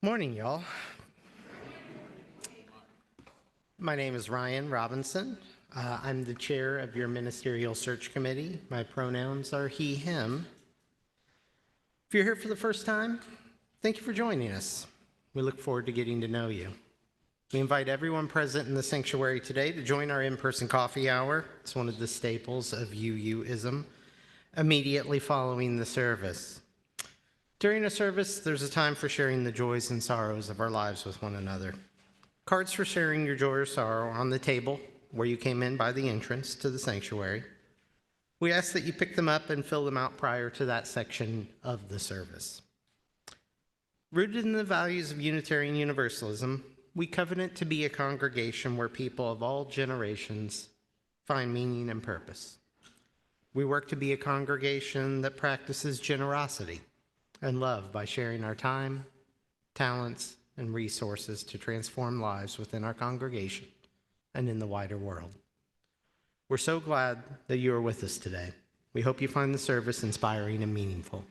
Morning, y'all. My name is Ryan Robinson. I'm the chair of your ministerial search committee. My pronouns are he, him. If you're here for the first time, thank you for joining us. We look forward to getting to know you. We invite everyone present in the sanctuary today to join our in-person coffee hour. It's one of the staples of UUism, immediately following the service. During a service, there's a time for sharing the joys and sorrows of our lives with one another. Cards for sharing your joy or sorrow are on the table where you came in by the entrance to the sanctuary. We ask that you pick them up and fill them out prior to that section of the service. Rooted in the values of Unitarian Universalism, we covenant to be a congregation where people of all generations find meaning and purpose. We work to be a congregation that practices generosity and love by sharing our time, talents, and resources to transform lives within our congregation and in the wider world. We're so glad that you are with us today. We hope you find the service inspiring and meaningful.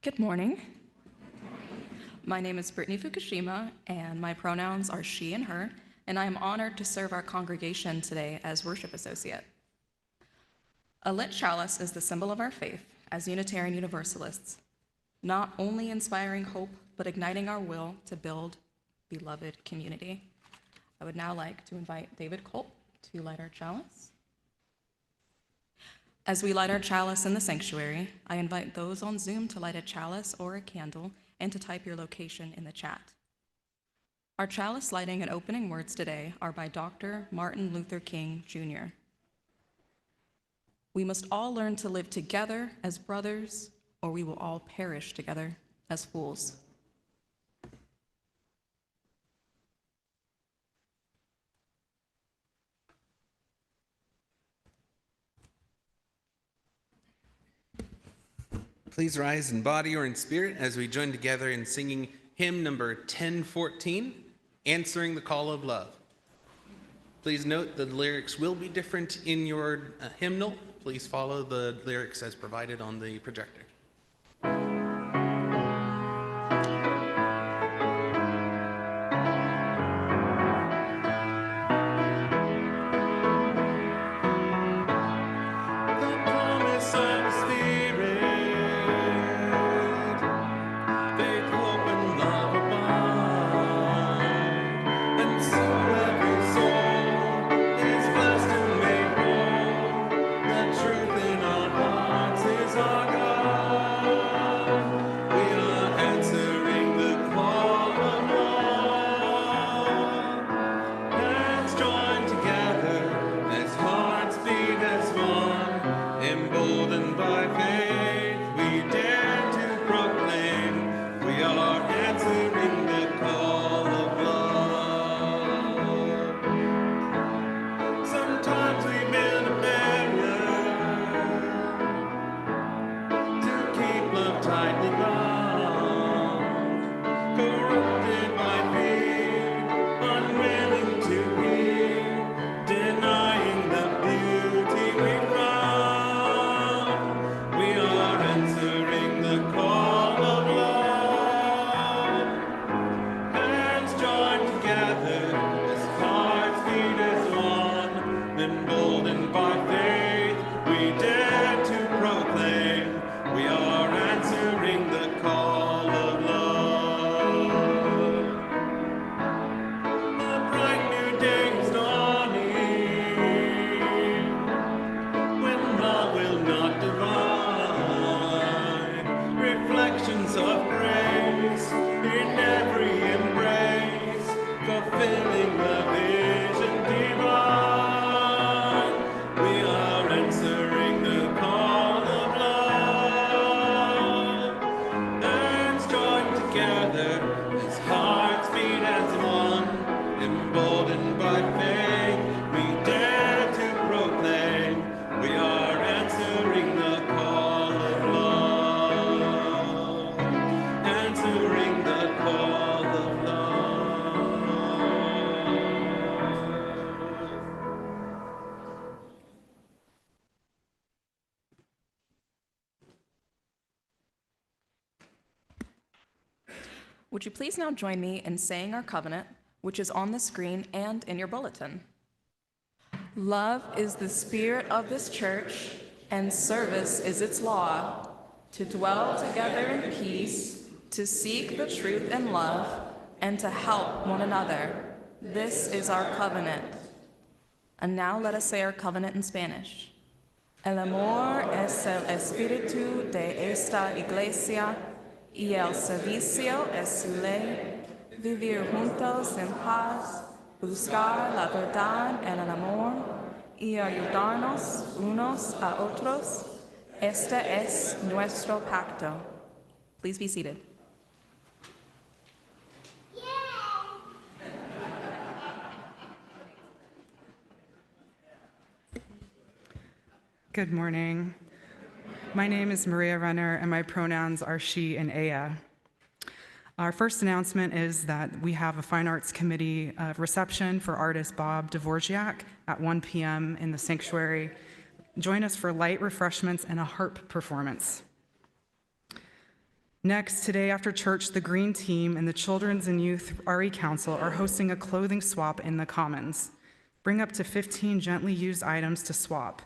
Good morning. My name is Brittany Fukushima, and my pronouns are she and her, and I am honored to serve our congregation today as worship associate. A lit chalice is the symbol of our faith as Unitarian Universalists, not only inspiring hope, but igniting our will to build beloved community. I would now like to invite David Culp to light our chalice. As we light our chalice in the sanctuary, I invite those on Zoom to light a chalice or a candle and to type your location in the chat. Our chalice lighting and opening words today are by Dr. Martin Luther King, Jr. We must all learn to live together as brothers, or we will all perish together as fools. Please rise in body or in spirit as we join together in singing hymn number 1014, Answering the Call of Love. Please note the lyrics will be different in your hymnal. Please follow the lyrics as provided on the projector. Truth in our hearts is our God. of grace in every embrace, fulfilling the vision divine. We are answering the call of love. Hands joined together as hearts beat as one, emboldened by faith, we dare to proclaim we are answering the call of love, answering the call of love. Would you please now join me in saying our covenant, which is on the screen and in your bulletin? Love is the spirit of this church, and service is its law, to dwell together in peace, to seek the truth in love, and to help one another. This is our covenant. And now let us say our covenant in Spanish. El amor es el espíritu de esta iglesia, y el servicio es su ley, vivir juntos en paz, buscar la verdad en el amor y ayudarnos unos a otros. Este es nuestro pacto. Please be seated. Good morning. My name is Maria Renner, and my pronouns are she and Aya. Our first announcement is that we have a Fine Arts Committee reception for artist Bob Dvorak at 1 p.m. in the sanctuary. Join us for light refreshments and a harp performance. Next, today after church, the Green Team and the Children's and Youth RE Council are hosting a clothing swap in the Commons. Bring up to 15 gently used items to swap.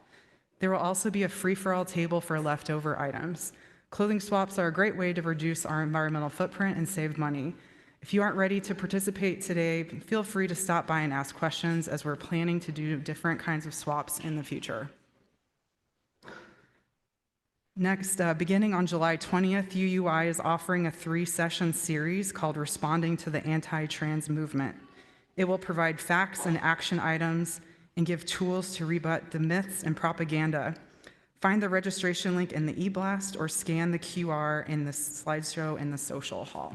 There will also be a free-for-all table for leftover items. Clothing swaps are a great way to reduce our environmental footprint and save money. If you aren't ready to participate today, feel free to stop by and ask questions, as we're planning to do different kinds of swaps in the future. Next, beginning on July 20th, UUI is offering a 3-session series called Responding to the Anti-Trans Movement. It will provide facts and action items and give tools to rebut the myths and propaganda. Find the registration link in the e-blast or scan the QR in the slideshow in the social hall.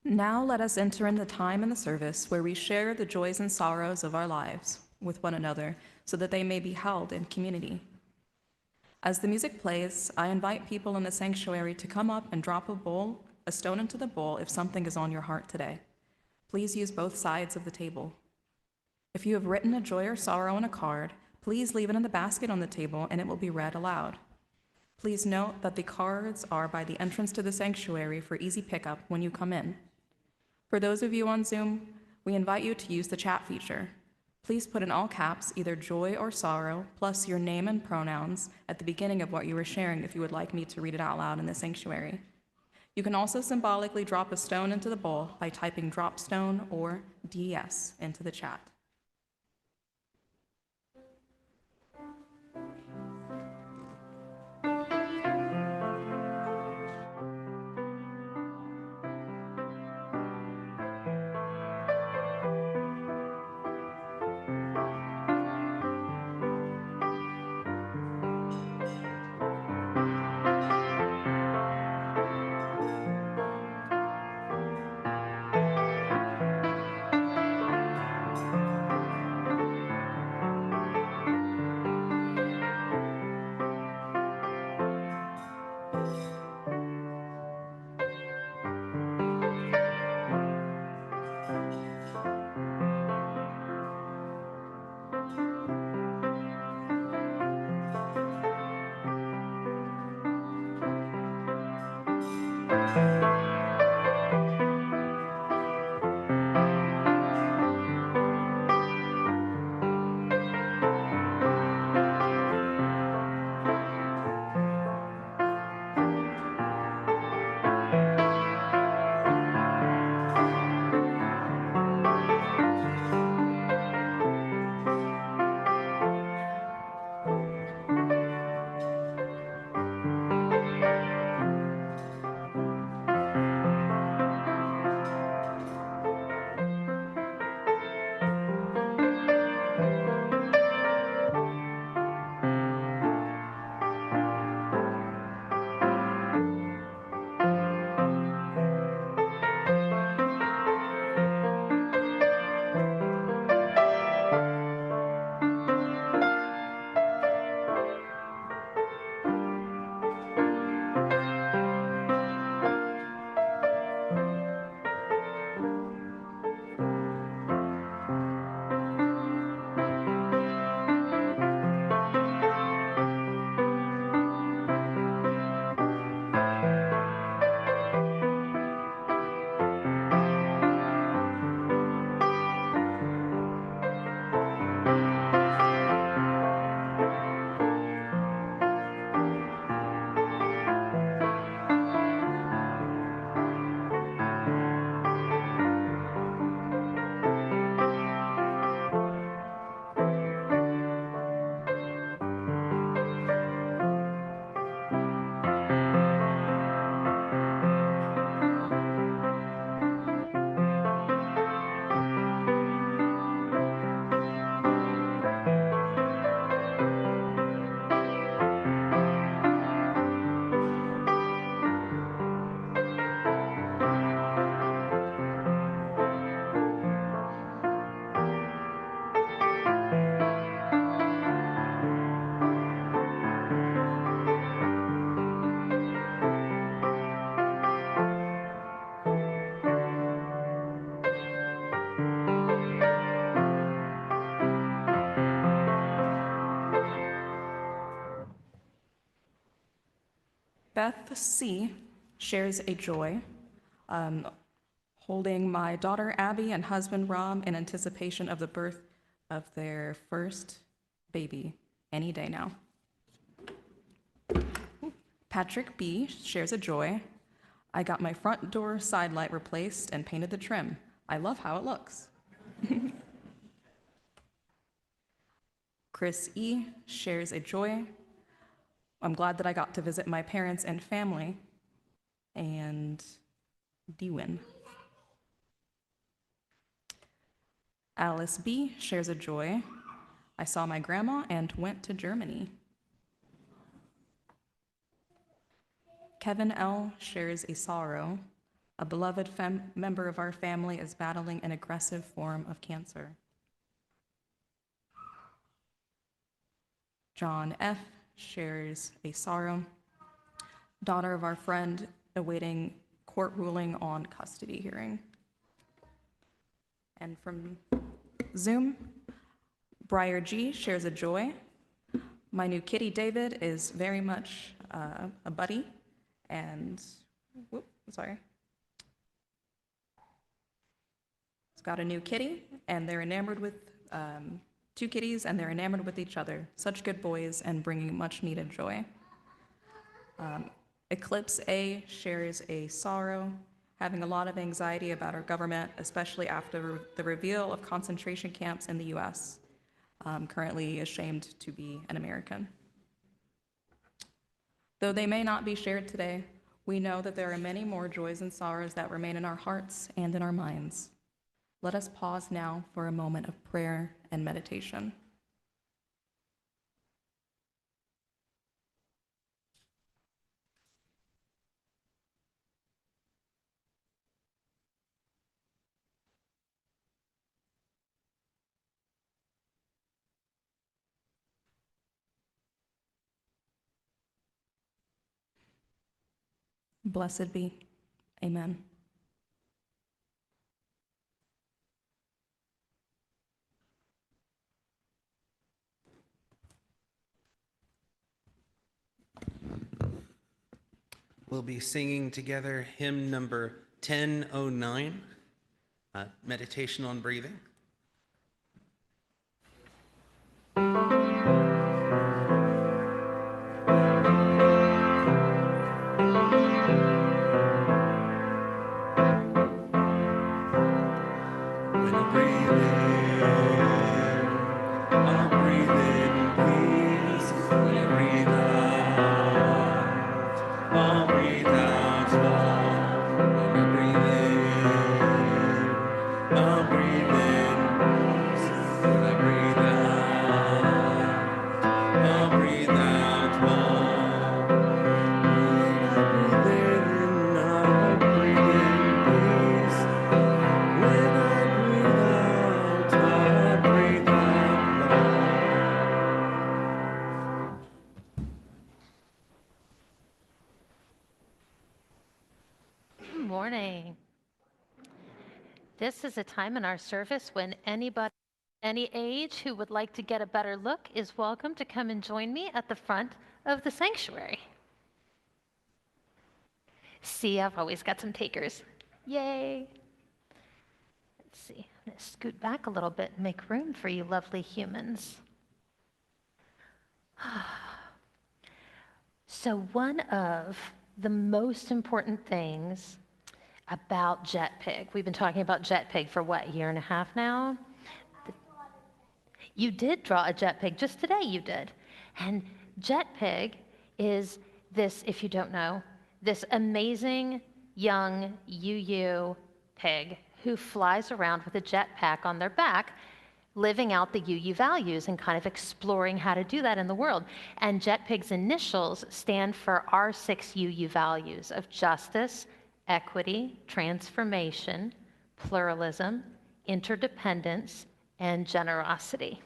Now let us enter in the time in the service where we share the joys and sorrows of our lives with one another so that they may be held in community. As the music plays, I invite people in the sanctuary to come up and drop a stone into the bowl if something is on your heart today. Please use both sides of the table. If you have written a joy or sorrow on a card, please leave it in the basket on the table and it will be read aloud. Please note that the cards are by the entrance to the sanctuary for easy pickup when you come in. For those of you on Zoom, we invite you to use the chat feature. Please put in all caps either joy or sorrow, plus your name and pronouns at the beginning of what you were sharing if you would like me to read it out loud in the sanctuary. You can also symbolically drop a stone into the bowl by typing drop stone or DS into the chat. Beth C. shares a joy, holding my daughter Abby and husband Rob in anticipation of the birth of their first baby any day now. Patrick B. shares a joy. I got my front door side light replaced and painted the trim. I love how it looks. Chris E. shares a joy. I'm glad that I got to visit my parents and family. And Dewin. Alice B. shares a joy. I saw my grandma and went to Germany. Kevin L. shares a sorrow. A beloved member of our family is battling an aggressive form of cancer. John F. shares a sorrow. Daughter of our friend awaiting court ruling on custody hearing. And from Zoom, Briar G. shares a joy. My new kitty David is very much a buddy, and He's got a new kitty, and they're enamored with two kitties, and they're enamored with each other. Such good boys and bringing much needed joy. Eclipse A shares a sorrow, having a lot of anxiety about our government, especially after the reveal of concentration camps in the US. Currently ashamed to be an American. Though they may not be shared today, we know that there are many more joys and sorrows that remain in our hearts and in our minds. Let us pause now for a moment of prayer and meditation. Blessed be. Amen. We'll be singing together hymn number 1009, Meditation on Breathing. This is a time in our service when anybody, any age who would like to get a better look is welcome to come and join me at the front of the sanctuary. See, I've always got some takers. Yay. Let's see, I'm gonna scoot back a little bit and make room for you lovely humans. So one of the most important things about JetPig. We've been talking about JetPig for what, a year and a half now? You did draw a JetPig, just today you did. And JetPig is this, if you don't know, this amazing young UU pig who flies around with a jetpack on their back, living out the UU values and kind of exploring how to do that in the world. And JetPig's initials stand for our 6 UU values of justice, equity, transformation, pluralism, interdependence, and generosity.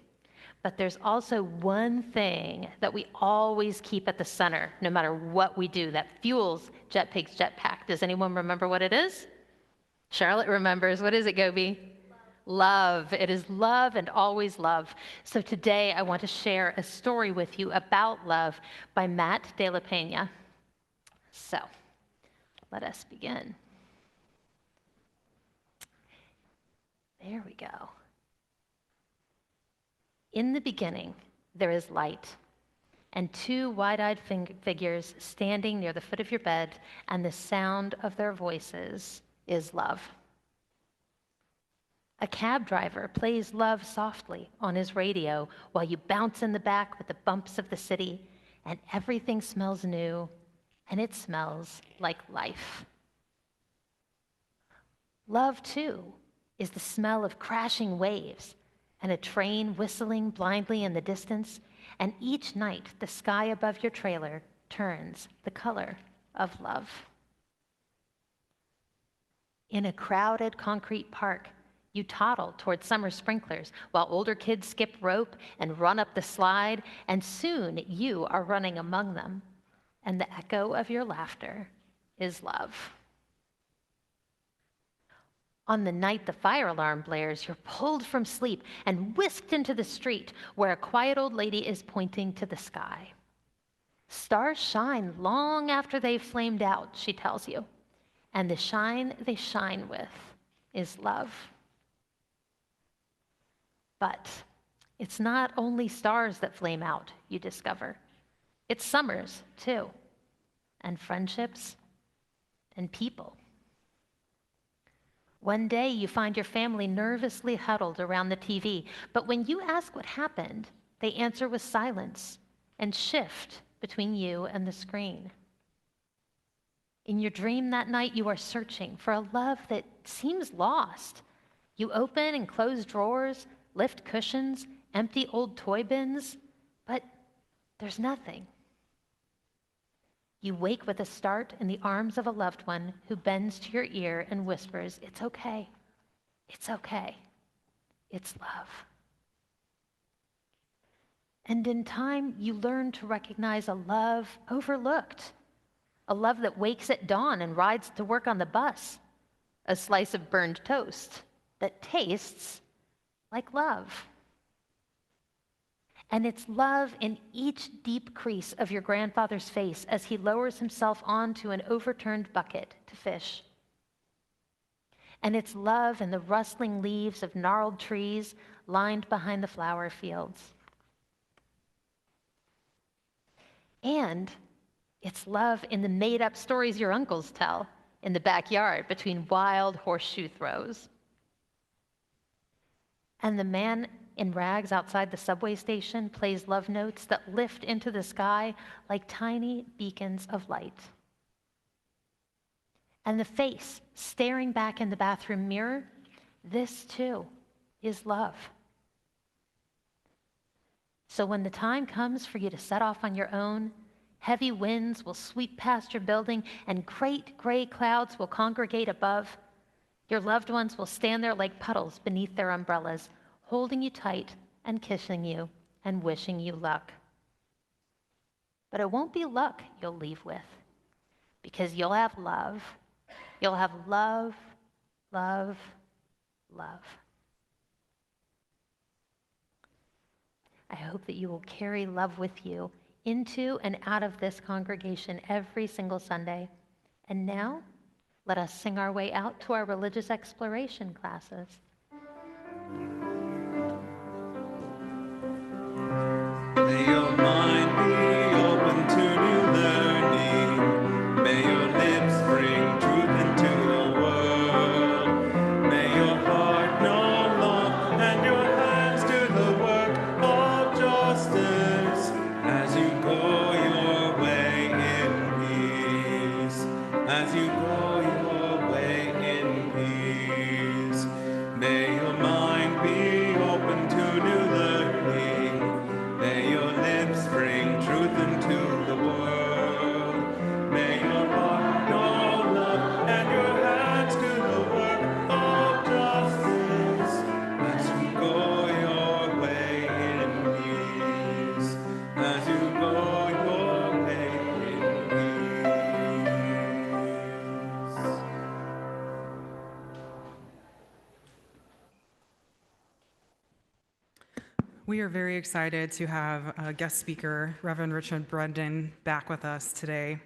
But there's also one thing that we always keep at the center, no matter what we do, that fuels JetPig's jetpack. Does anyone remember what it is? Charlotte remembers. What is it, Gobi? Love. It is love and always love. So today I want to share a story with you about love by Matt De La Pena. So, let us begin. There we go. In the beginning, there is light, and two wide-eyed figures standing near the foot of your bed, and the sound of their voices is love. A cab driver plays love softly on his radio while you bounce in the back with the bumps of the city, and everything smells new, and it smells like life. Love, too, is the smell of crashing waves and a train whistling blindly in the distance, and each night the sky above your trailer turns the color of love. In a crowded concrete park, you toddle toward summer sprinklers while older kids skip rope and run up the slide, and soon you are running among them, and the echo of your laughter is love. On the night the fire alarm blares, you're pulled from sleep and whisked into the street where a quiet old lady is pointing to the sky. Stars shine long after they've flamed out, she tells you, and the shine they shine with is love. But it's not only stars that flame out, you discover. It's summers, too, and friendships, and people. One day you find your family nervously huddled around the TV, but when you ask what happened, they answer with silence and shift between you and the screen. In your dream that night, you are searching for a love that seems lost. You open and close drawers, lift cushions, empty old toy bins, but there's nothing. You wake with a start in the arms of a loved one who bends to your ear and whispers, "It's okay. It's okay. It's love." And in time, you learn to recognize a love overlooked, a love that wakes at dawn and rides to work on the bus, a slice of burned toast that tastes like love. And it's love in each deep crease of your grandfather's face as he lowers himself onto an overturned bucket to fish. And it's love in the rustling leaves of gnarled trees lined behind the flower fields. And it's love in the made-up stories your uncles tell in the backyard between wild horseshoe throws. And the man in rags outside the subway station plays love notes that lift into the sky like tiny beacons of light. And the face staring back in the bathroom mirror, this too is love. So when the time comes for you to set off on your own, heavy winds will sweep past your building and great gray clouds will congregate above. Your loved ones will stand there like puddles beneath their umbrellas, holding you tight and kissing you and wishing you luck. But it won't be luck you'll leave with, because you'll have love. You'll have love, love, love. I hope that you will carry love with you into and out of this congregation every single Sunday. And now, let us sing our way out to our religious exploration classes. May your mind be open to new learning. May your lips bring truth into the world. May your heart know love and your hands do the work of justice as you go your way in peace. As you go your way in peace. May your mind be open to new learning. May your lips bring truth into the world. May your heart know love and your hands do the work of justice as you go your way in peace. As you go your way in peace. We are very excited to have guest speaker, Reverend Richard Brendan, back with us today.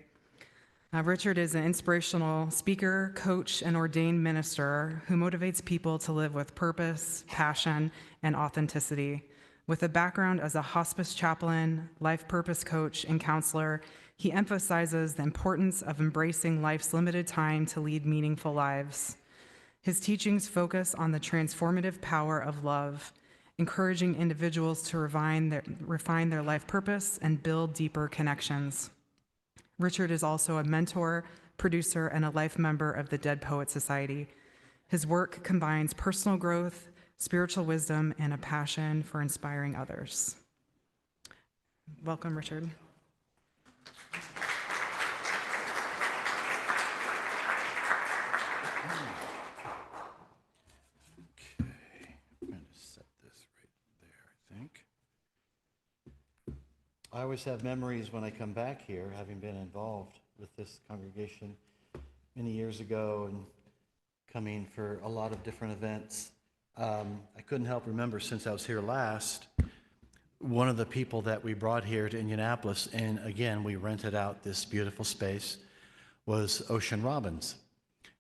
Richard is an inspirational speaker, coach, and ordained minister who motivates people to live with purpose, passion, and authenticity. With a background as a hospice chaplain, life purpose coach, and counselor, he emphasizes the importance of embracing life's limited time to lead meaningful lives. His teachings focus on the transformative power of love, encouraging individuals to refine their life purpose and build deeper connections. Richard is also a mentor, producer, and a life member of the Dead Poets Society. His work combines personal growth, spiritual wisdom, and a passion for inspiring others. Welcome, Richard. I'm going to set this right there, I think. I always have memories when I come back here, having been involved with this congregation many years ago and coming for a lot of different events. I couldn't help remember since I was here last, one of the people that we brought here to Indianapolis, and again, we rented out this beautiful space, was Ocean Robbins,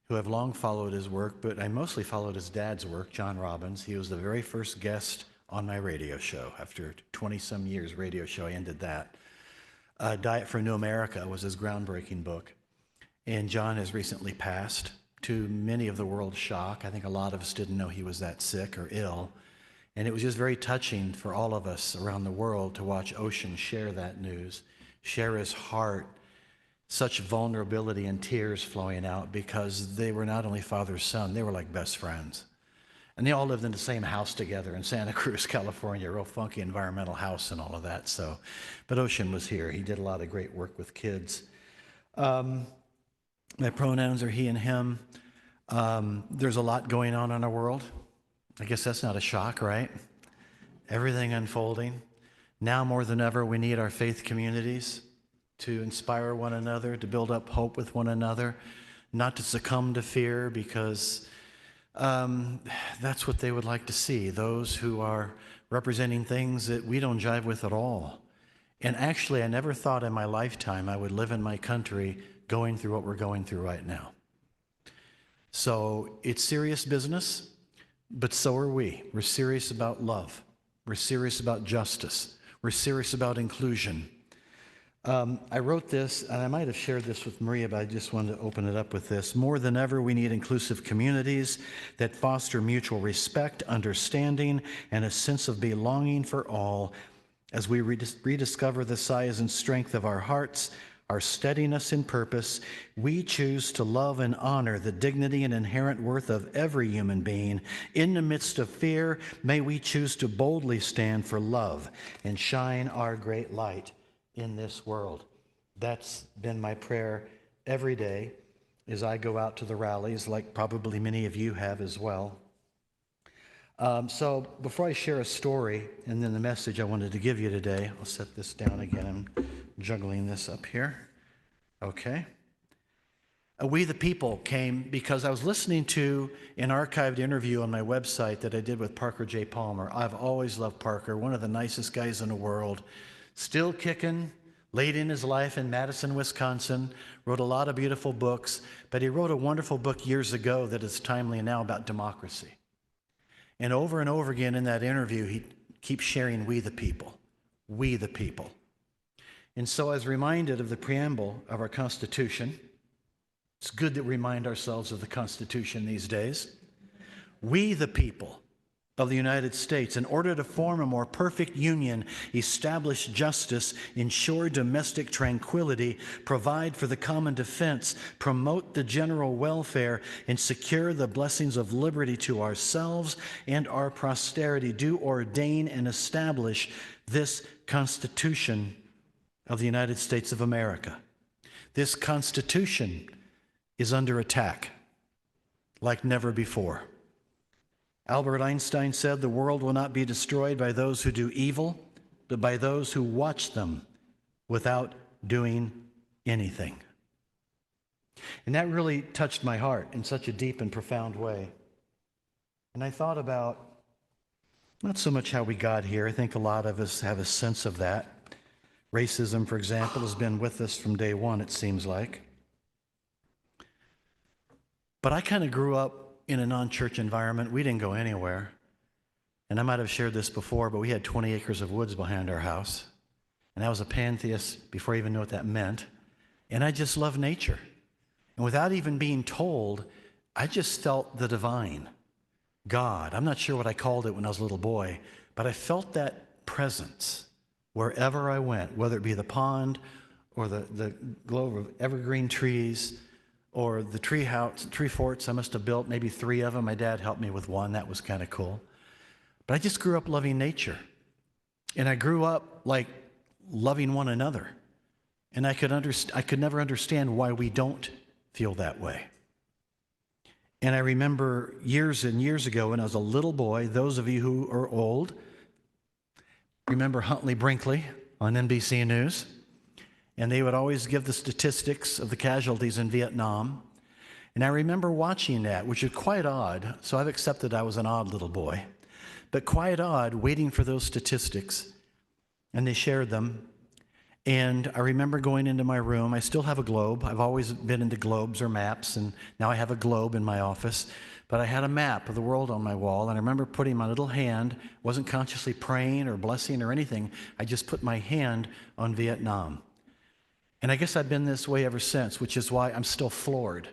who I've long followed his work, but I mostly followed his dad's work, John Robbins. He was the very first guest on my radio show. After 20-some years radio show, I ended that. Diet for a New America was his groundbreaking book. And John has recently passed, to many of the world's shock. I think a lot of us didn't know he was that sick or ill. And it was just very touching for all of us around the world to watch Ocean share that news, share his heart, such vulnerability and tears flowing out, because they were not only father son, they were like best friends. And they all lived in the same house together in Santa Cruz, California, a real funky environmental house and all of that. So, but Ocean was here. He did a lot of great work with kids. My pronouns are he and him. There's a lot going on in our world. I guess that's not a shock, right? Everything unfolding. Now more than ever, we need our faith communities to inspire one another, to build up hope with one another, not to succumb to fear, because that's what they would like to see, those who are representing things that we don't jive with at all. And actually, I never thought in my lifetime I would live in my country going through what we're going through right now. So it's serious business, but so are we. We're serious about love. We're serious about justice. We're serious about inclusion. I wrote this, and I might have shared this with Maria, but I just wanted to open it up with this. More than ever, we need inclusive communities that foster mutual respect, understanding, and a sense of belonging for all as we rediscover the size and strength of our hearts, our steadiness in purpose. We choose to love and honor the dignity and inherent worth of every human being. In the midst of fear, may we choose to boldly stand for love and shine our great light in this world. That's been my prayer every day as I go out to the rallies, like probably many of you have as well. So before I share a story and then the message I wanted to give you today, I'll set this down again. I'm juggling this up here. Okay. We the People came because I was listening to an archived interview on my website that I did with Parker J. Palmer. I've always loved Parker, one of the nicest guys in the world, still kicking, late in his life in Madison, Wisconsin, wrote a lot of beautiful books, but he wrote a wonderful book years ago that is timely now about democracy. And over again in that interview, he keeps sharing we the people, we the people. And so I was reminded of the preamble of our Constitution. It's good that we remind ourselves of the Constitution these days. We the people of the United States, in order to form a more perfect union, establish justice, ensure domestic tranquility, provide for the common defense, promote the general welfare, and secure the blessings of liberty to ourselves and our posterity, do ordain and establish this Constitution of the United States of America. This Constitution is under attack like never before. Albert Einstein said the world will not be destroyed by those who do evil, but by those who watch them without doing anything. And that really touched my heart in such a deep and profound way. And I thought about not so much how we got here. I think a lot of us have a sense of that. Racism, for example, has been with us from day one, it seems like. But I kind of grew up in a non-church environment. We didn't go anywhere. And I might have shared this before, but we had 20 acres of woods behind our house. And I was a pantheist before I even knew what that meant. And I just loved nature. And without even being told, I just felt the divine, God. I'm not sure what I called it when I was a little boy, but I felt that presence wherever I went, whether it be the pond or the grove of evergreen trees or the tree forts I must have built, maybe 3 of them. My dad helped me with one. That was kind of cool. But I just grew up loving nature. And I grew up like loving one another. And I could never understand why we don't feel that way. And I remember years and years ago when I was a little boy, those of you who are old, remember Huntley Brinkley on NBC News? And they would always give the statistics of the casualties in Vietnam. And I remember watching that, which is quite odd. So I've accepted I was an odd little boy. But quite odd, waiting for those statistics. And they shared them. And I remember going into my room. I still have a globe. I've always been into globes or maps, and now I have a globe in my office. But I had a map of the world on my wall, and I remember putting my little hand, wasn't consciously praying or blessing or anything. I just put my hand on Vietnam. And I guess I've been this way ever since, which is why I'm still floored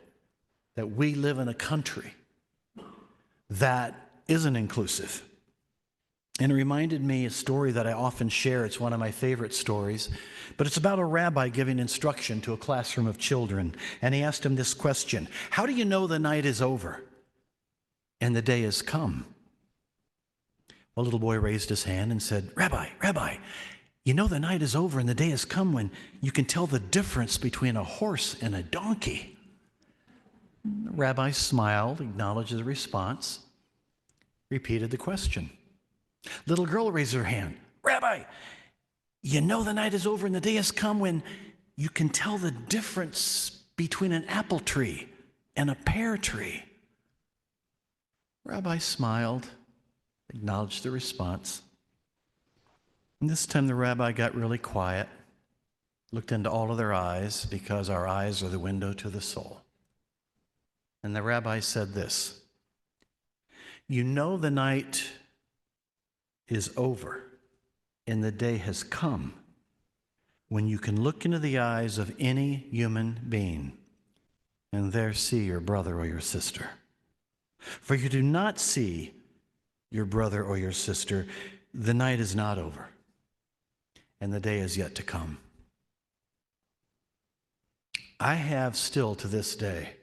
that we live in a country that isn't inclusive. And it reminded me a story that I often share. It's one of my favorite stories. But it's about a rabbi giving instruction to a classroom of children. And he asked him this question: how do you know the night is over and the day has come? A little boy raised his hand and said, Rabbi, you know the night is over and the day has come when you can tell the difference between a horse and a donkey. The rabbi smiled, acknowledged the response, repeated the question. Little girl raised her hand. Rabbi, you know the night is over and the day has come when you can tell the difference between an apple tree and a pear tree. Rabbi smiled, acknowledged the response. And this time the rabbi got really quiet, looked into all of their eyes, because our eyes are the window to the soul. And the rabbi said this: you know the night is over and the day has come when you can look into the eyes of any human being and there see your brother or your sister. For you do not see your brother or your sister, the night is not over and the day is yet to come. I have still to this day,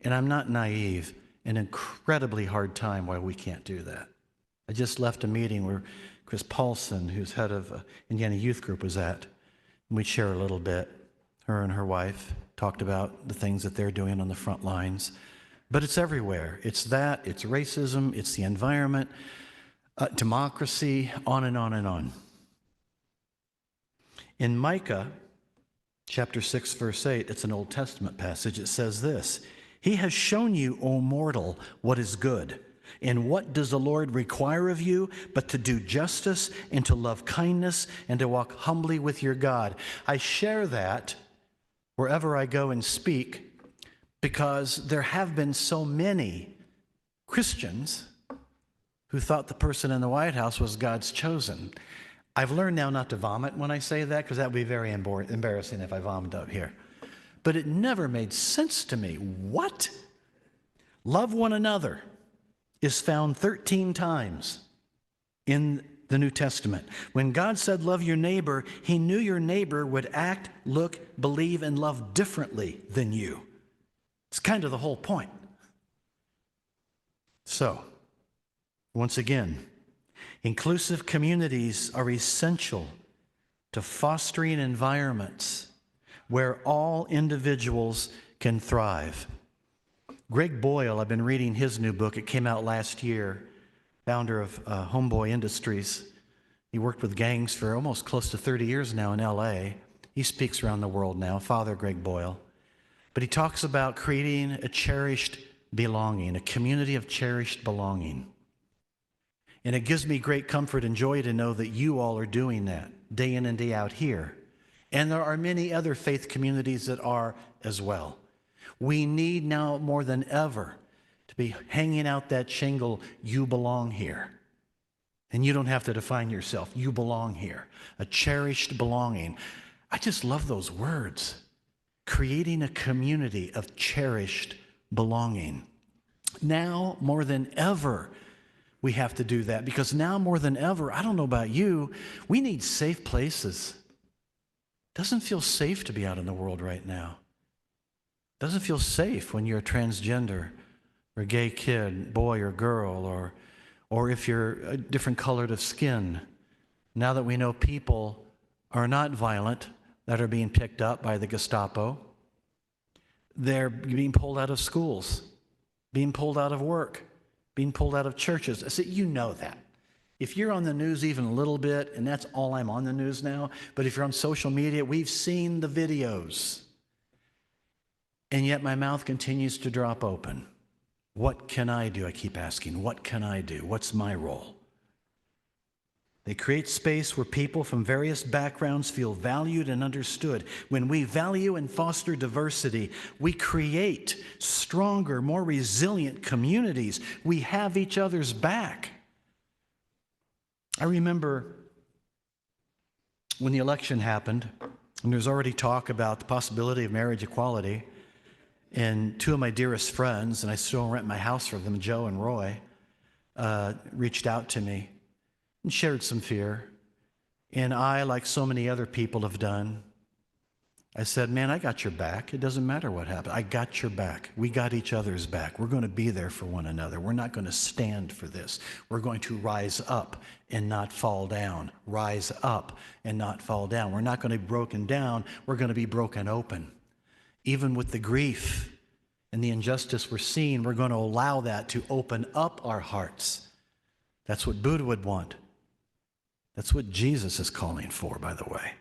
and I'm not naive, an incredibly hard time why we can't do that. I just left a meeting where Chris Paulson, who's head of Indiana Youth Group, was at, and we'd share a little bit. Her and her wife talked about the things that they're doing on the front lines. But it's everywhere. It's that, it's racism, it's the environment, democracy, on and on and on. In Micah chapter 6, verse 8, it's an Old Testament passage, it says this: He has shown you, O mortal, what is good. And what does the Lord require of you but to do justice and to love kindness and to walk humbly with your God? I share that wherever I go and speak because there have been so many Christians who thought the person in the White House was God's chosen. I've learned now not to vomit when I say that, because that would be very embarrassing if I vomited up here. But it never made sense to me. What? Love one another is found 13 times in the New Testament. When God said love your neighbor, he knew your neighbor would act, look, believe, and love differently than you. It's kind of the whole point. So, once again, inclusive communities are essential to fostering environments where all individuals can thrive. Greg Boyle, I've been reading his new book. It came out last year, founder of Homeboy Industries. He worked with gangs for almost close to 30 years now in LA. He speaks around the world now, Father Greg Boyle. But he talks about creating a cherished belonging, a community of cherished belonging. And it gives me great comfort and joy to know that you all are doing that day in and day out here. And there are many other faith communities that are as well. We need now more than ever to be hanging out that shingle, you belong here. And you don't have to define yourself. You belong here. A cherished belonging. I just love those words. Creating a community of cherished belonging. Now more than ever, we have to do that, because now more than ever, I don't know about you, we need safe places. Doesn't feel safe to be out in the world right now. Doesn't feel safe when you're a transgender or a gay kid, boy or girl, or if you're a different colored of skin. Now that we know people are not violent, that are being picked up by the Gestapo, they're being pulled out of schools, being pulled out of work, being pulled out of churches. I said, you know that. If you're on the news even a little bit, and that's all I'm on the news now, but if you're on social media, we've seen the videos. And yet my mouth continues to drop open. What can I do? I keep asking, what can I do? What's my role? They create space where people from various backgrounds feel valued and understood. When we value and foster diversity, we create stronger, more resilient communities. We have each other's back. I remember when the election happened, and there's already talk about the possibility of marriage equality, and two of my dearest friends, and I still rent my house for them, Joe and Roy, reached out to me and shared some fear. And I, like so many other people have done, I said, man, I got your back. It doesn't matter what happened. I got your back. We got each other's back. We're going to be there for one another. We're not going to stand for this. We're going to rise up and not fall down. Rise up and not fall down. We're not going to be broken down. We're going to be broken open. Even with the grief and the injustice we're seeing, we're going to allow that to open up our hearts. That's what Buddha would want. That's what Jesus is calling for, by the way.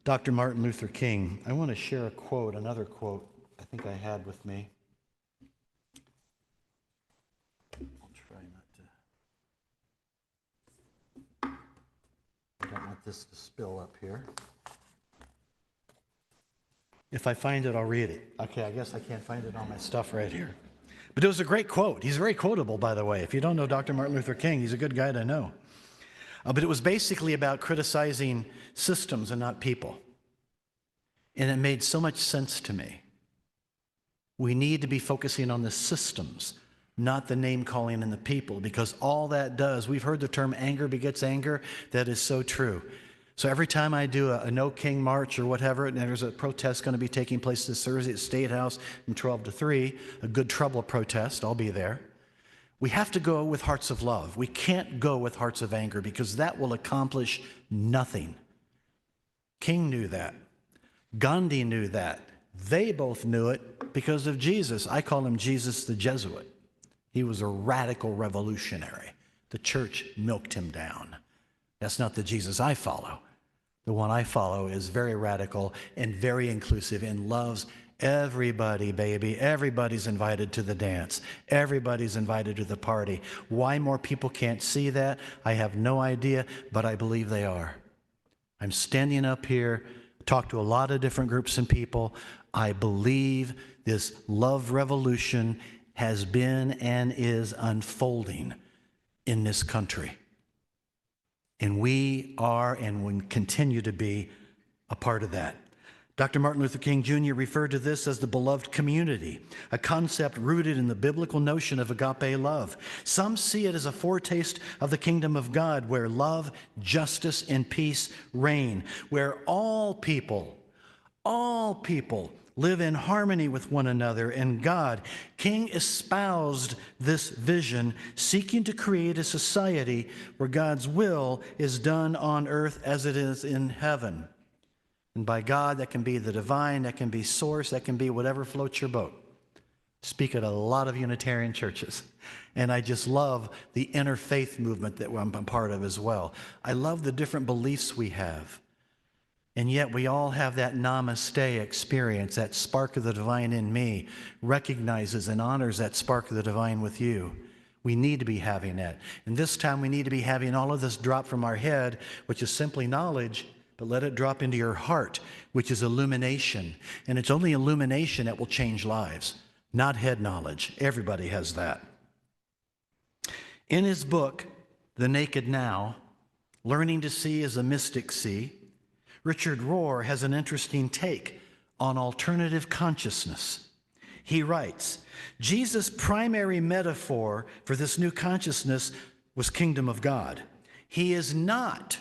Dr. Martin Luther King, I want to share a quote, another quote I think I had with me. I'll try not to. I don't want this to spill up here. If I find it, I'll read it. Okay, I guess I can't find it on my stuff right here. But it was a great quote. He's very quotable, by the way. If you don't know Dr. Martin Luther King, he's a good guy to know. But it was basically about criticizing systems and not people. And it made so much sense to me. We need to be focusing on the systems, not the name calling and the people, because all that does, we've heard the term anger begets anger. That is so true. So every time I do a No King March or whatever, and there's a protest going to be taking place this Thursday at State House from 12 to 3, a good trouble protest, I'll be there. We have to go with hearts of love. We can't go with hearts of anger, because that will accomplish nothing. King knew that. Gandhi knew that. They both knew it because of Jesus. I call him Jesus the Jesuit. He was a radical revolutionary. The church milked him down. That's not the Jesus I follow. The one I follow is very radical and very inclusive and loves everybody, baby. Everybody's invited to the dance. Everybody's invited to the party. Why more people can't see that, I have no idea, but I believe they are. I'm standing up here, talk to a lot of different groups and people. I believe this love revolution has been and is unfolding in this country. And we are and will continue to be a part of that. Dr. Martin Luther King Jr. referred to this as the beloved community, a concept rooted in the biblical notion of agape love. Some see it as a foretaste of the kingdom of God, where love, justice, and peace reign, where all people live in harmony with one another and God. King espoused this vision, seeking to create a society where God's will is done on earth as it is in heaven. And by God, that can be the divine, that can be source, that can be whatever floats your boat. Speak at a lot of Unitarian churches. And I just love the interfaith movement that I'm a part of as well. I love the different beliefs we have. And yet we all have that namaste experience, that spark of the divine in me recognizes and honors that spark of the divine with you. We need to be having that. And this time we need to be having all of this drop from our head, which is simply knowledge but let it drop into your heart, which is illumination. And it's only illumination that will change lives, not head knowledge. Everybody has that. In his book, The Naked Now, Learning to See as a Mystic See, Richard Rohr has an interesting take on alternative consciousness. He writes, Jesus' primary metaphor for this new consciousness was kingdom of God. He is not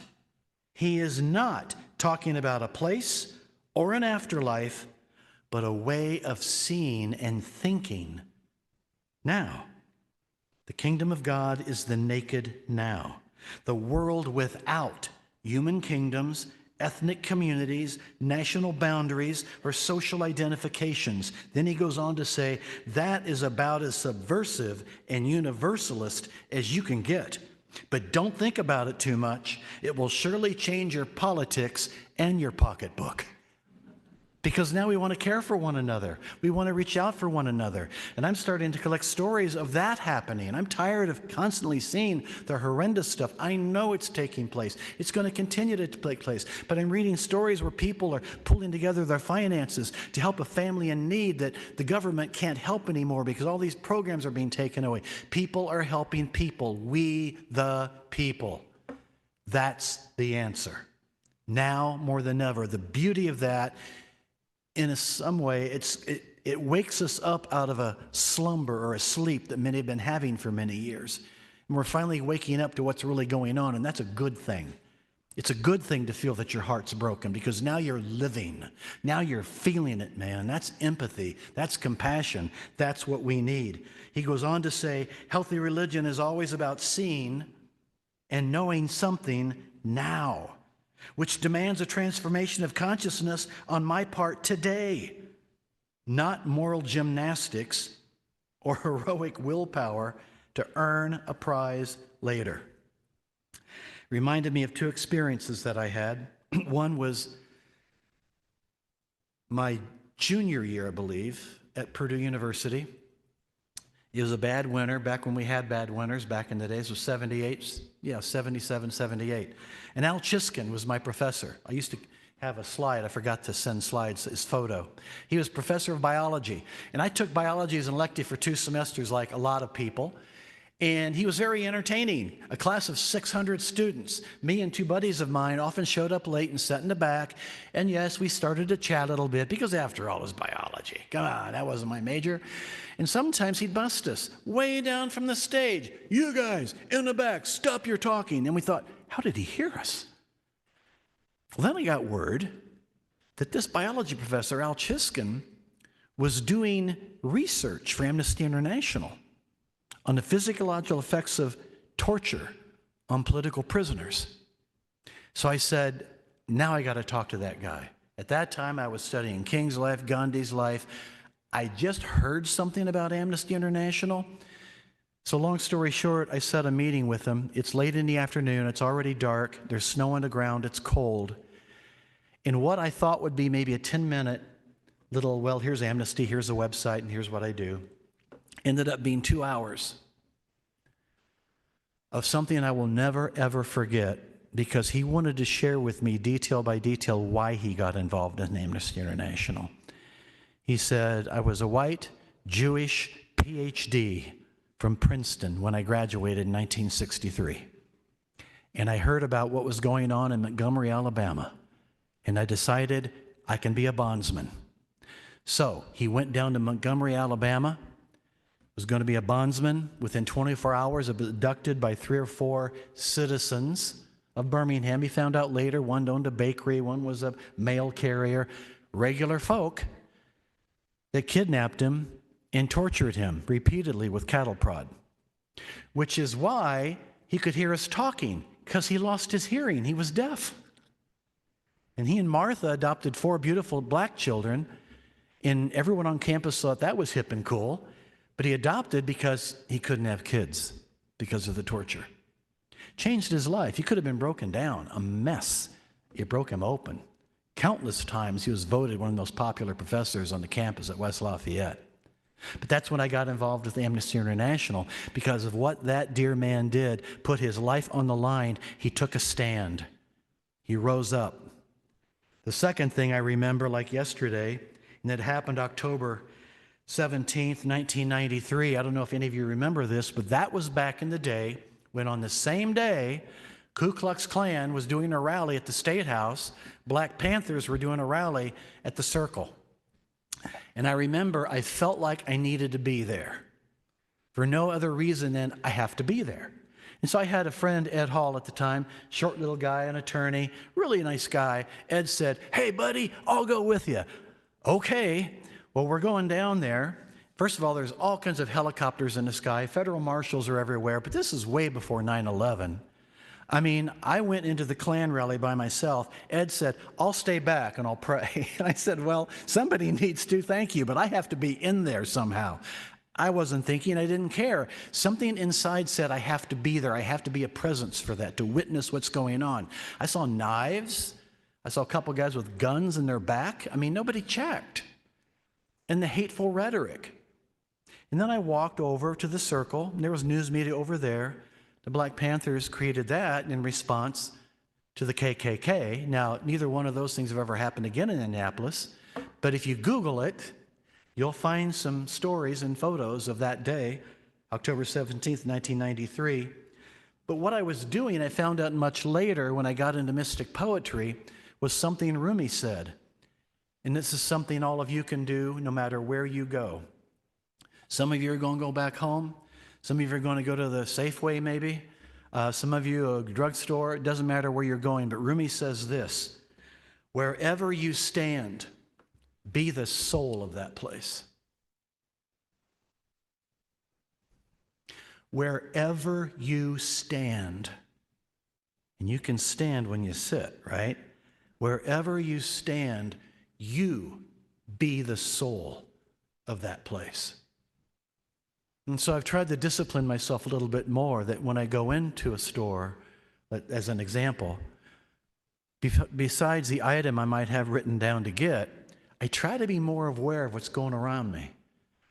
talking about a place or an afterlife, but a way of seeing and thinking now. The kingdom of God is the naked now. The world without human kingdoms, ethnic communities, national boundaries, or social identifications. Then he goes on to say, that is about as subversive and universalist as you can get. But don't think about it too much. It will surely change your politics and your pocketbook. Because now we want to care for one another. We want to reach out for one another. And I'm starting to collect stories of that happening. And I'm tired of constantly seeing the horrendous stuff. I know it's taking place. It's going to continue to take place. But I'm reading stories where people are pulling together their finances to help a family in need that the government can't help anymore because all these programs are being taken away. People are helping people. We the people. That's the answer. Now more than ever. The beauty of that, in some way, it wakes us up out of a slumber or a sleep that many have been having for many years. And we're finally waking up to what's really going on, and that's a good thing. It's a good thing to feel that your heart's broken because now you're living. Now you're feeling it, man. That's empathy. That's compassion. That's what we need. He goes on to say, healthy religion is always about seeing and knowing something now, which demands a transformation of consciousness on my part today, not moral gymnastics or heroic willpower to earn a prize later. Reminded me of two experiences that I had. One was my junior year, I believe, at Purdue University. It was a bad winter, back when we had bad winters, back in the days of 77, 78. And Al Chiskin was my professor. I used to have a slide. I forgot to send slides, his photo. He was professor of biology. And I took biology as an elective for 2 semesters like a lot of people. And he was very entertaining. A class of 600 students. Me and 2 buddies of mine often showed up late and sat in the back. And yes, we started to chat a little bit because after all, it was biology. Come on, that wasn't my major. And sometimes he'd bust us way down from the stage. You guys in the back, stop your talking. And we thought, how did he hear us? Well, then I got word that this biology professor, Al Chiskin, was doing research for Amnesty International on the physiological effects of torture on political prisoners. So I said, now I got to talk to that guy. At that time, I was studying King's life, Gandhi's life. I just heard something about Amnesty International. So long story short, I set a meeting with him. It's late in the afternoon. It's already dark. There's snow on the ground. It's cold. In what I thought would be maybe a 10-minute little, well, here's Amnesty, here's the website, and here's what I do, ended up being 2 hours of something I will never, ever forget because he wanted to share with me detail by detail why he got involved in Amnesty International. He said, I was a white, Jewish PhD from Princeton when I graduated in 1963. And I heard about what was going on in Montgomery, Alabama. And I decided I can be a bondsman. So he went down to Montgomery, Alabama, was going to be a bondsman. Within 24 hours, abducted by 3 or 4 citizens of Birmingham. He found out later one owned a bakery, one was a mail carrier, regular folk. They kidnapped him and tortured him repeatedly with cattle prod, which is why he could hear us talking, because he lost his hearing. He was deaf. And he and Martha adopted 4 beautiful black children, and everyone on campus thought that was hip and cool, but he adopted because he couldn't have kids because of the torture. Changed his life. He could have been broken down, a mess. It broke him open. Countless times he was voted one of the most popular professors on the campus at West Lafayette. But that's when I got involved with Amnesty International, because of what that dear man did, put his life on the line. He took a stand. He rose up The second thing I remember like yesterday, and it happened October 17th, 1993. I don't know if any of you remember this, but that was back in the day when on the same day, Ku Klux Klan was doing a rally at the State House. Black Panthers were doing a rally at the Circle. And I remember I felt like I needed to be there for no other reason than I have to be there. And so I had a friend, Ed Hall, at the time, short little guy, an attorney, really nice guy. Ed said, "Hey, buddy, I'll go with you." Okay, well, we're going down there. First of all, there's all kinds of helicopters in the sky. Federal marshals are everywhere, but this is way before 9/11. I mean, I went into the Klan rally by myself. Ed said, "I'll stay back and I'll pray." And I said, "Well, somebody needs to, thank you, but I have to be in there somehow." I wasn't thinking, I didn't care. Something inside said, I have to be there. I have to be a presence for that, to witness what's going on. I saw knives. I saw a couple guys with guns in their back. I mean, nobody checked. And the hateful rhetoric. And then I walked over to the Circle, and there was news media over there. The Black Panthers created that in response to the KKK. Now, neither one of those things have ever happened again in Annapolis, but if you Google it, you'll find some stories and photos of that day, October 17th, 1993. But what I was doing, I found out much later when I got into mystic poetry, was something Rumi said. And this is something all of you can do no matter where you go. Some of you are going to go back home. Some of you are going to go to the Safeway maybe. Some of you a drugstore. It doesn't matter where you're going. But Rumi says this: wherever you stand, be the soul of that place. Wherever you stand, and you can stand when you sit, right? Wherever you stand, you be the soul of that place. And so I've tried to discipline myself a little bit more, that when I go into a store, as an example, besides the item I might have written down to get, I try to be more aware of what's going around me.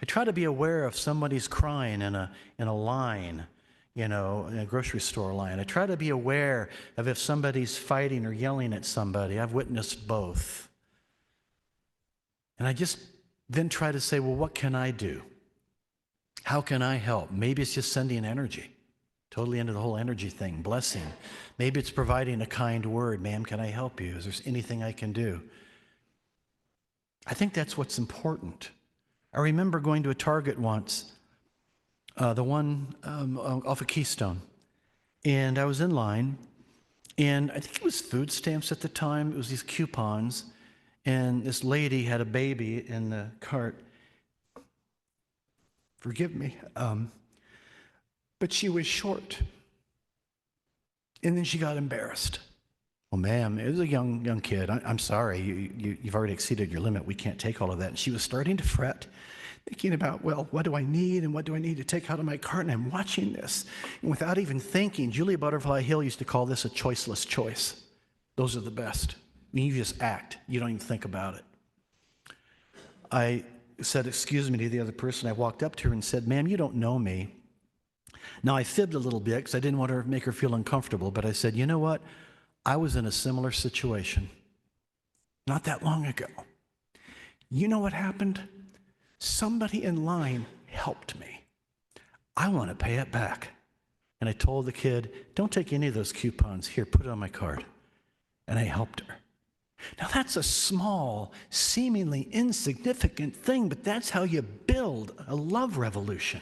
I try to be aware if somebody's crying in a line, in a grocery store line. I try to be aware of if somebody's fighting or yelling at somebody. I've witnessed both. And I just then try to say, well, what can I do? How can I help? Maybe it's just sending energy. Totally into the whole energy thing, blessing. Maybe it's providing a kind word. Ma'am, can I help you? Is there anything I can do? I think that's what's important. I remember going to a Target once, the one off of Keystone, and I was in line, and I think it was food stamps at the time. It was these coupons, and this lady had a baby in the cart. Forgive me, but she was short, and then she got embarrassed. Well, ma'am, it was a young kid. I'm sorry, you've already exceeded your limit. We can't take all of that. And she was starting to fret, thinking about, well, what do I need and what do I need to take out of my cart? And I'm watching this. And without even thinking, Julia Butterfly Hill used to call this a choiceless choice. Those are the best. I mean, you just act. You don't even think about it. I said, excuse me, to the other person. I walked up to her and said, ma'am, you don't know me. Now, I fibbed a little bit because I didn't want to make her feel uncomfortable, but I said, you know what? I was in a similar situation not that long ago. You know what happened? Somebody in line helped me. I want to pay it back. And I told the kid, don't take any of those coupons. Here, put it on my card. And I helped her. Now, that's a small, seemingly insignificant thing, but that's how you build a love revolution.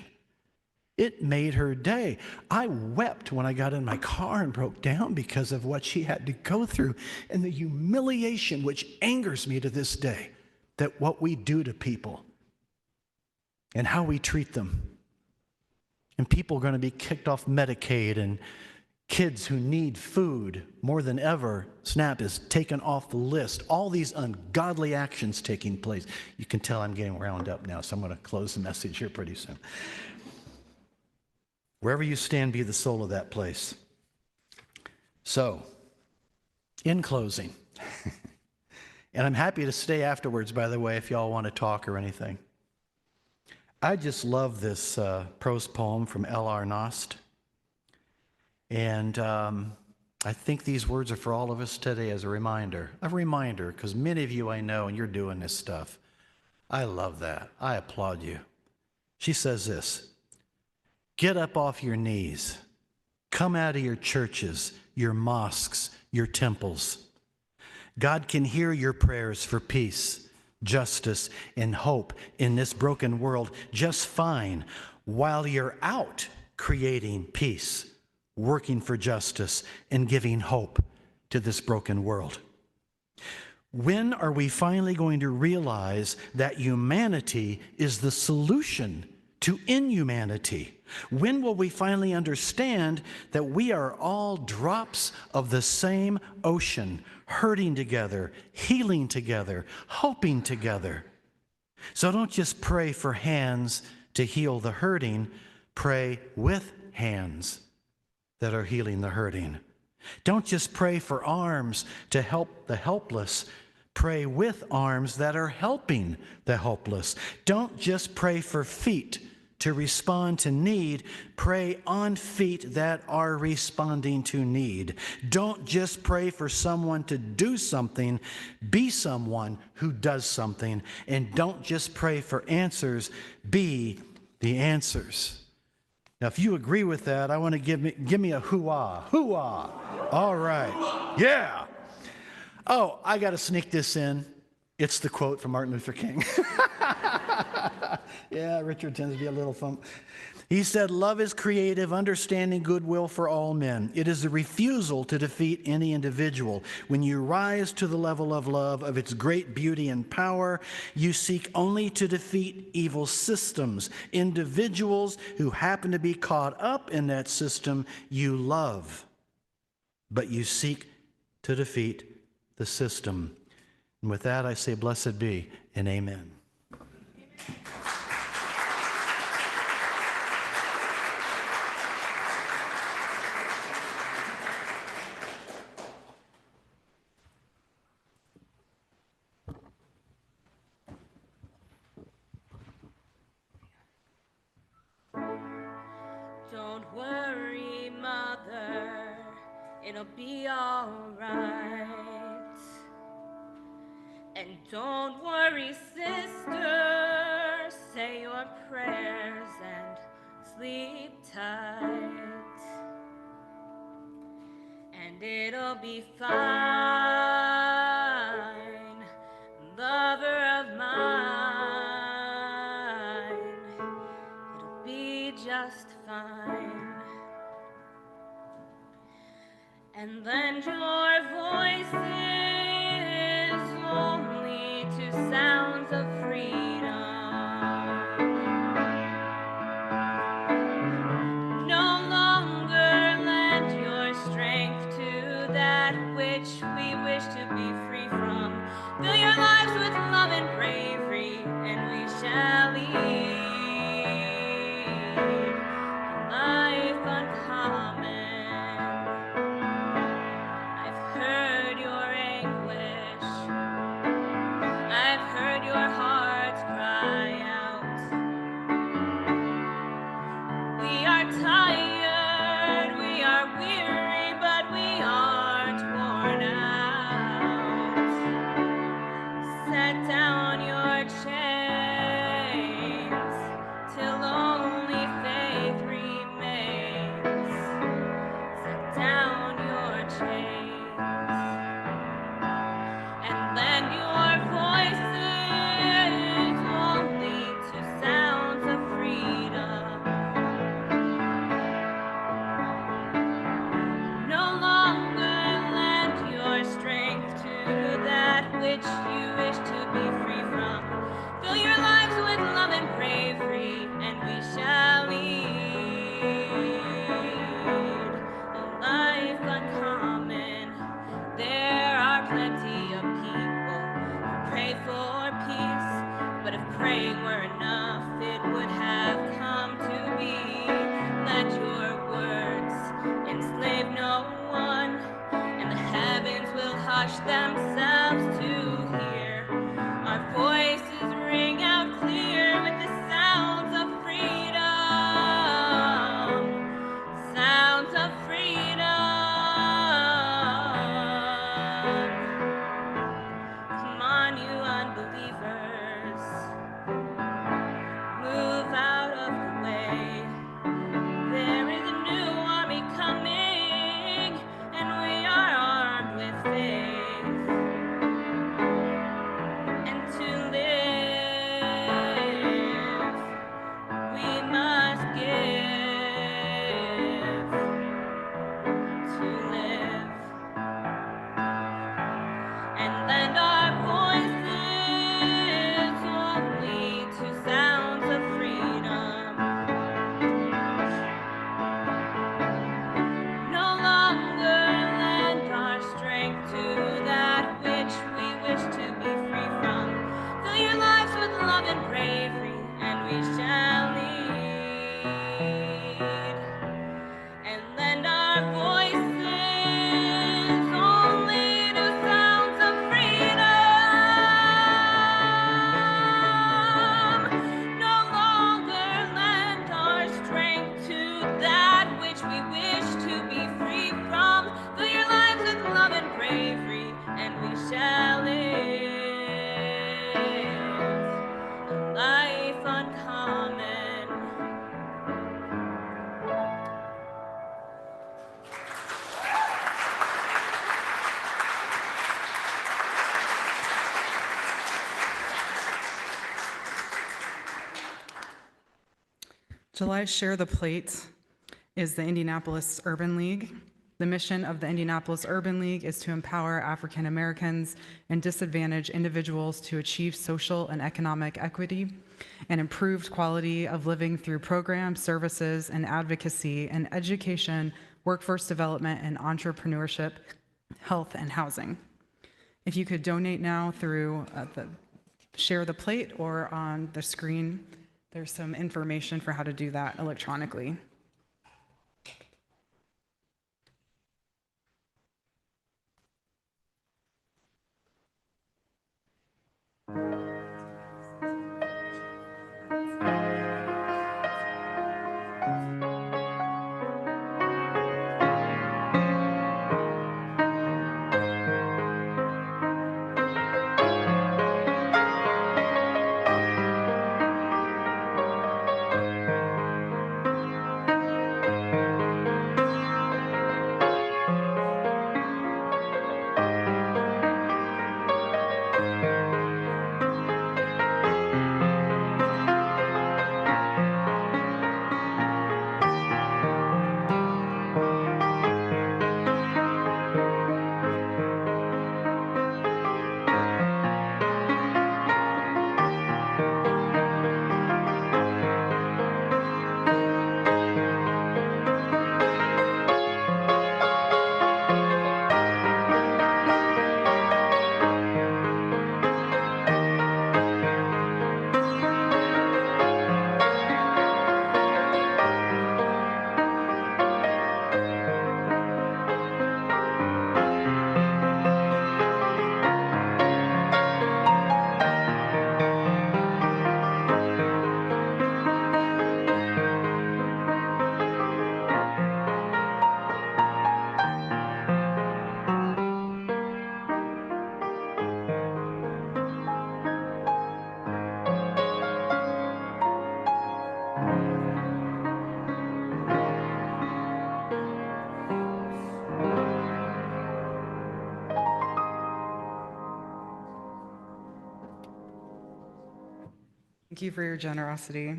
It made her day. I wept when I got in my car and broke down because of what she had to go through and the humiliation, which angers me to this day, that what we do to people and how we treat them. And people are going to be kicked off Medicaid, and kids who need food more than ever, SNAP is taken off the list. All these ungodly actions taking place. You can tell I'm getting wound up now, so I'm going to close the message here pretty soon. Wherever you stand, be the soul of that place. So, in closing, and I'm happy to stay afterwards, by the way, if y'all want to talk or anything. I just love this prose poem from L.R. Nost. And I think these words are for all of us today as a reminder, because many of you I know, and you're doing this stuff. I love that. I applaud you. She says this: get up off your knees. Come out of your churches, your mosques, your temples. God can hear your prayers for peace, justice, and hope in this broken world just fine while you're out creating peace, working for justice, and giving hope to this broken world. When are we finally going to realize that humanity is the solution to inhumanity? When will we finally understand that we are all drops of the same ocean, hurting together, healing together, hoping together? So don't just pray for hands to heal the hurting, pray with hands that are healing the hurting. Don't just pray for arms to help the helpless, pray with arms that are helping the helpless. Don't just pray for feet to respond to need, pray on feet that are responding to need. Don't just pray for someone to do something, be someone who does something. And don't just pray for answers, be the answers. Now, if you agree with that, I want to give me a hoo-ah. Hoo-ah. All right. Yeah. Oh, I got to sneak this in. It's the quote from Martin Luther King. Yeah, Richard tends to be a little fun. He said, "Love is creative, understanding, goodwill for all men. It is the refusal to defeat any individual. When you rise to the level of love, of its great beauty and power, you seek only to defeat evil systems. Individuals who happen to be caught up in that system, you love, but you seek to defeat the system." And with that, I say, blessed be and amen. Don't worry, mother, it'll be all right. And don't worry, sister, say your prayers and sleep tight. And it'll be fine, lover of mine. It'll be just fine. And lend your voices only to sounds of freedom. No longer lend your strength to that which we wish to be free from. Fill your lives with love and bravery, and we shall lead a life uncommon. I've heard your anguish, I've heard your hearts cry out. We are tired, we are weary, but we aren't worn out. Set down your chains till only faith remains. Set down your chains and lend your voices only to sounds of freedom. No longer lend your strength to that which you wish to be free from. Fill your lives with love and bravery, and we shall lead a life uncommon. There are plenty of people who pray for peace, but if praying were enough, it would have come to be. Let your words enslave no one, and the heavens will hush themselves to hear our voices ring out clear with the sounds of freedom. Sounds of freedom. July Share the Plate is the Indianapolis Urban League. The mission of the Indianapolis Urban League is to empower African Americans and disadvantaged individuals to achieve social and economic equity and improved quality of living through programs, services, and advocacy in education, workforce development, and entrepreneurship, health, and housing. If you could donate now through the Share the Plate or on the screen, there's some information for how to do that electronically. Thank you for your generosity.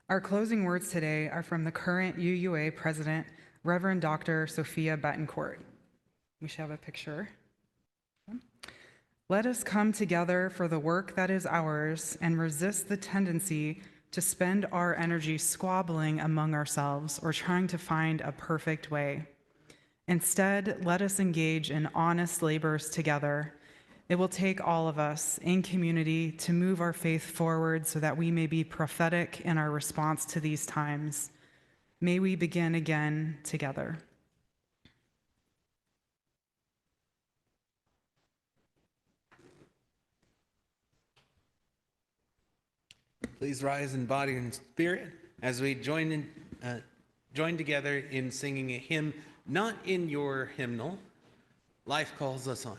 Our closing words today are from the current UUA President, Reverend Dr. Sophia Betancourt. We should have a picture. Let us come together for the work that is ours and resist the tendency to spend our energy squabbling among ourselves or trying to find a perfect way. Instead, let us engage in honest labors together. It will take all of us in community to move our faith forward so that we may be prophetic in our response to these times. May we begin again together. Please rise in body and spirit as we join together in singing a hymn not in your hymnal. Life calls us on.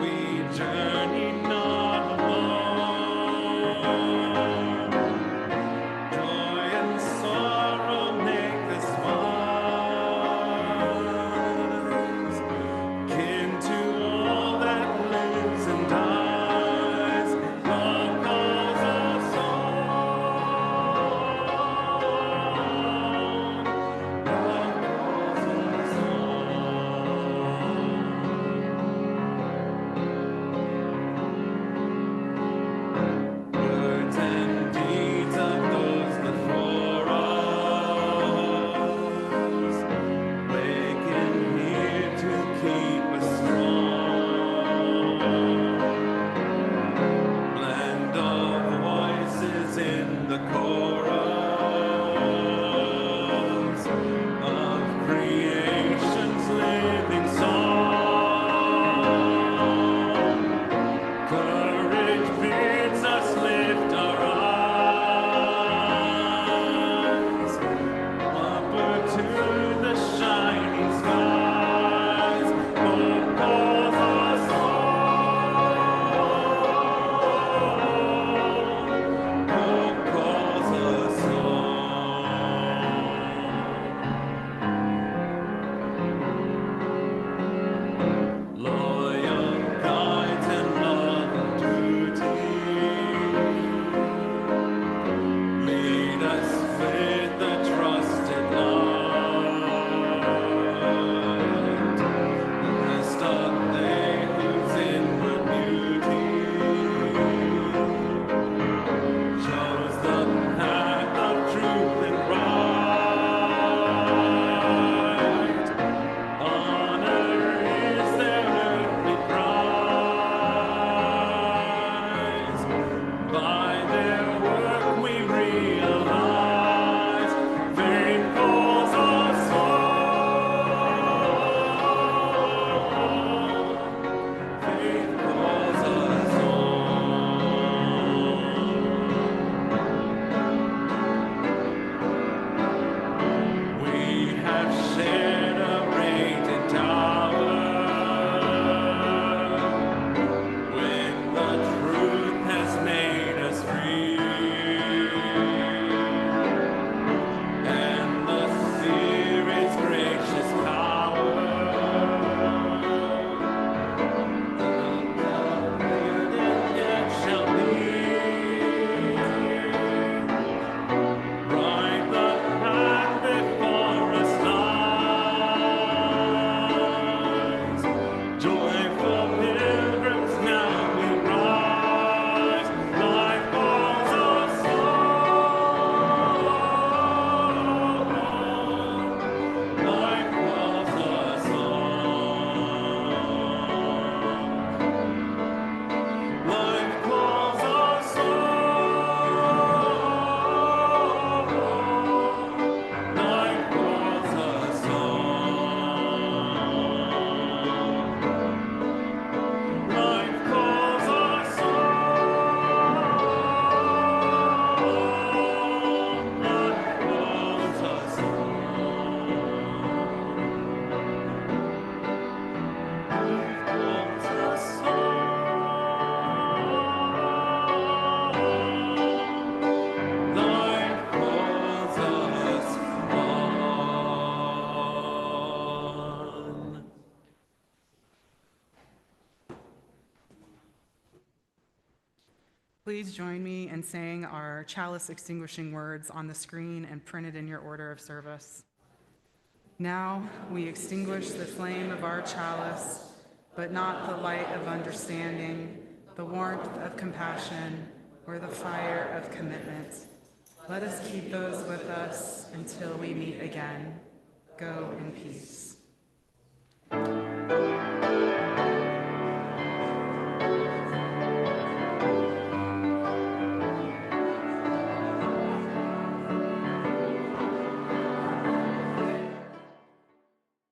We Please join me in saying our chalice extinguishing words on the screen and printed in your order of service. Now we extinguish the flame of our chalice, but not the light of understanding, the warmth of compassion, or the fire of commitment. Let us keep those with us until we meet again. Go in peace.